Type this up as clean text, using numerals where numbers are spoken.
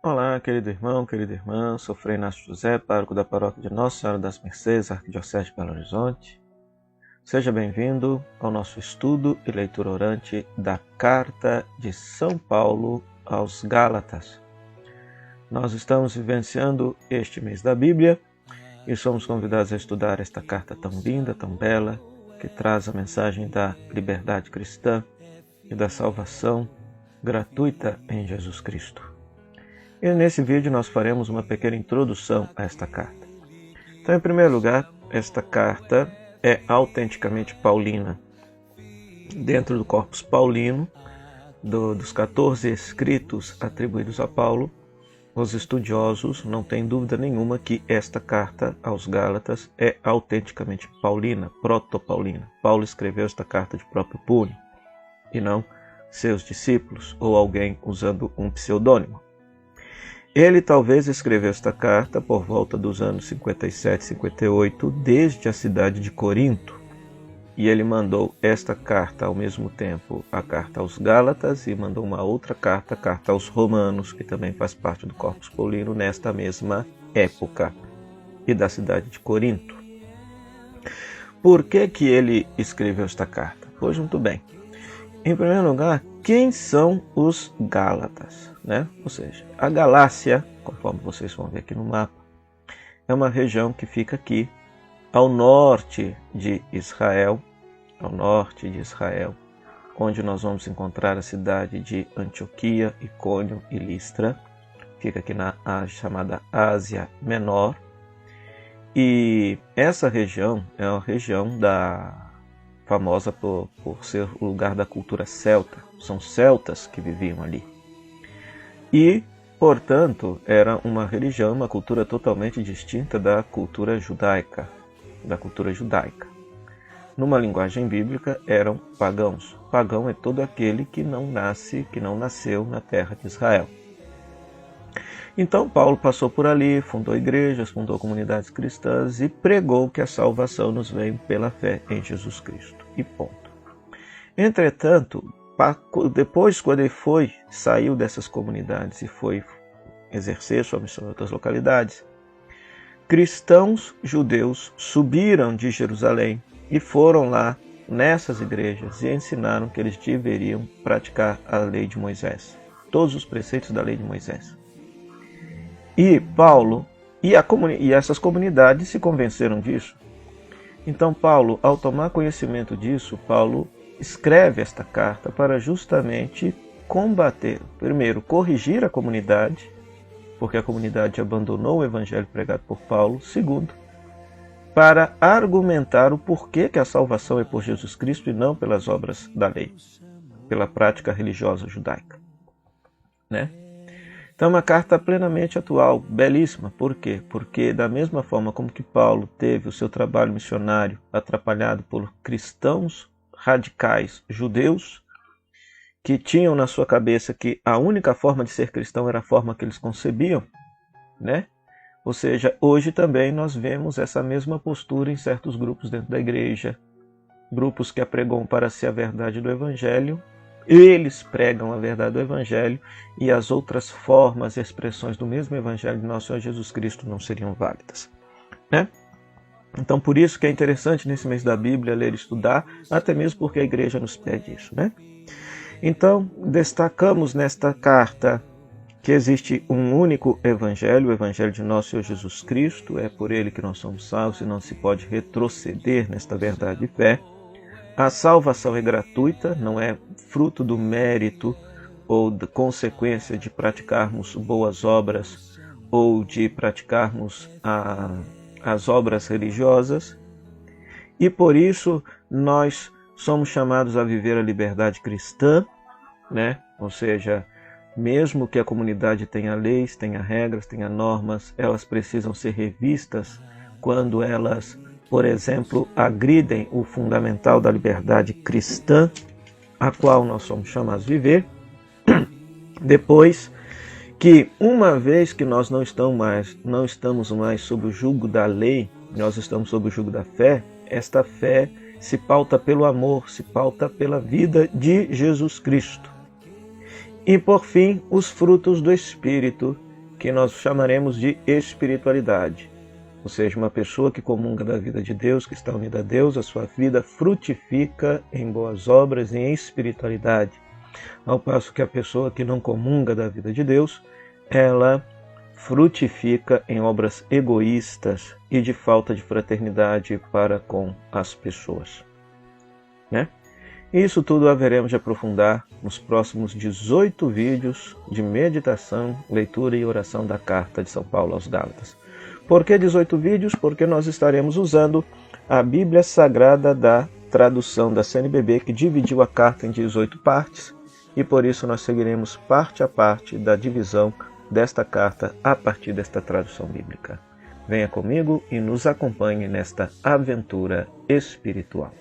Olá, querido irmão, querida irmã, sou Frei Inácio José, pároco da paróquia de Nossa Senhora das Mercês, Arquidiocese de Belo Horizonte. Seja bem-vindo ao nosso estudo e leitura orante da Carta de São Paulo aos Gálatas. Nós estamos vivenciando este mês da Bíblia e somos convidados a estudar esta carta tão linda, tão bela, que traz a mensagem da liberdade cristã e da salvação gratuita em Jesus Cristo. E nesse vídeo nós faremos uma pequena introdução a esta carta. Então, em primeiro lugar, esta carta é autenticamente paulina. Dentro do corpus paulino, dos 14 escritos atribuídos a Paulo, os estudiosos não têm dúvida nenhuma que esta carta aos Gálatas é autenticamente paulina, proto-paulina. Paulo escreveu esta carta de próprio punho, e não seus discípulos ou alguém usando um pseudônimo. Ele talvez escreveu esta carta por volta dos anos 57, 58, desde a cidade de Corinto. E ele mandou esta carta ao mesmo tempo, a carta aos Gálatas, e mandou uma outra carta, a carta aos Romanos, que também faz parte do corpus paulino, nesta mesma época, e da cidade de Corinto. Por que ele escreveu esta carta? Pois muito bem. Em primeiro lugar, quem são os Gálatas? Ou seja, a Galácia, conforme vocês vão ver aqui no mapa, é uma região que fica aqui ao norte de Israel, onde nós vamos encontrar a cidade de Antioquia, Icônio e Listra. Fica aqui na chamada Ásia Menor. E essa região é uma região famosa por ser o lugar da cultura celta. São celtas que viviam ali. E, portanto, era uma religião, uma cultura totalmente distinta da cultura judaica. Numa linguagem bíblica, eram pagãos. Pagão é todo aquele que não nasceu na terra de Israel. Então, Paulo passou por ali, fundou igrejas, fundou comunidades cristãs e pregou que a salvação nos vem pela fé em Jesus Cristo. E ponto. Entretanto, depois, quando ele saiu dessas comunidades e foi exercer sua missão em outras localidades, cristãos judeus subiram de Jerusalém e foram lá nessas igrejas e ensinaram que eles deveriam praticar a lei de Moisés, todos os preceitos da lei de Moisés. E Paulo e essas comunidades se convenceram disso. Então Paulo, ao tomar conhecimento disso, Paulo escreve esta carta para justamente combater, primeiro, corrigir a comunidade, porque a comunidade abandonou o evangelho pregado por Paulo. Segundo, para argumentar o porquê que a salvação é por Jesus Cristo e não pelas obras da lei, pela prática religiosa judaica. Então é uma carta plenamente atual, belíssima. Por quê? Porque da mesma forma como que Paulo teve o seu trabalho missionário atrapalhado por cristãos radicais judeus, que tinham na sua cabeça que a única forma de ser cristão era a forma que eles concebiam, Ou seja, hoje também nós vemos essa mesma postura em certos grupos dentro da igreja, grupos que apregam para si a verdade do evangelho. Eles pregam a verdade do evangelho e as outras formas e expressões do mesmo evangelho de nosso Senhor Jesus Cristo não seriam válidas, Então, por isso que é interessante nesse mês da Bíblia ler e estudar, até mesmo porque a igreja nos pede isso, Então, destacamos nesta carta que existe um único evangelho, o evangelho de nosso Senhor Jesus Cristo. É por ele que nós somos salvos e não se pode retroceder nesta verdade de fé. A salvação é gratuita, não é fruto do mérito ou da consequência de praticarmos boas obras ou de praticarmos as obras religiosas. E por isso nós somos chamados a viver a liberdade cristã, Ou seja, mesmo que a comunidade tenha leis, tenha regras, tenha normas, elas precisam ser revistas quando elas, por exemplo, agridem o fundamental da liberdade cristã, a qual nós somos chamados a viver. Depois que, uma vez que nós não estamos mais sob o jugo da lei, nós estamos sob o jugo da fé, esta fé se pauta pelo amor, se pauta pela vida de Jesus Cristo. E, por fim, os frutos do Espírito, que nós chamaremos de espiritualidade. Ou seja, uma pessoa que comunga da vida de Deus, que está unida a Deus, a sua vida frutifica em boas obras e em espiritualidade. Ao passo que a pessoa que não comunga da vida de Deus, ela frutifica em obras egoístas e de falta de fraternidade para com as pessoas. Né? Isso tudo haveremos de aprofundar nos próximos 18 vídeos de meditação, leitura e oração da carta de São Paulo aos Gálatas. Por que 18 vídeos? Porque nós estaremos usando a Bíblia Sagrada da tradução da CNBB, que dividiu a carta em 18 partes, e por isso nós seguiremos parte a parte da divisão desta carta a partir desta tradução bíblica. Venha comigo e nos acompanhe nesta aventura espiritual.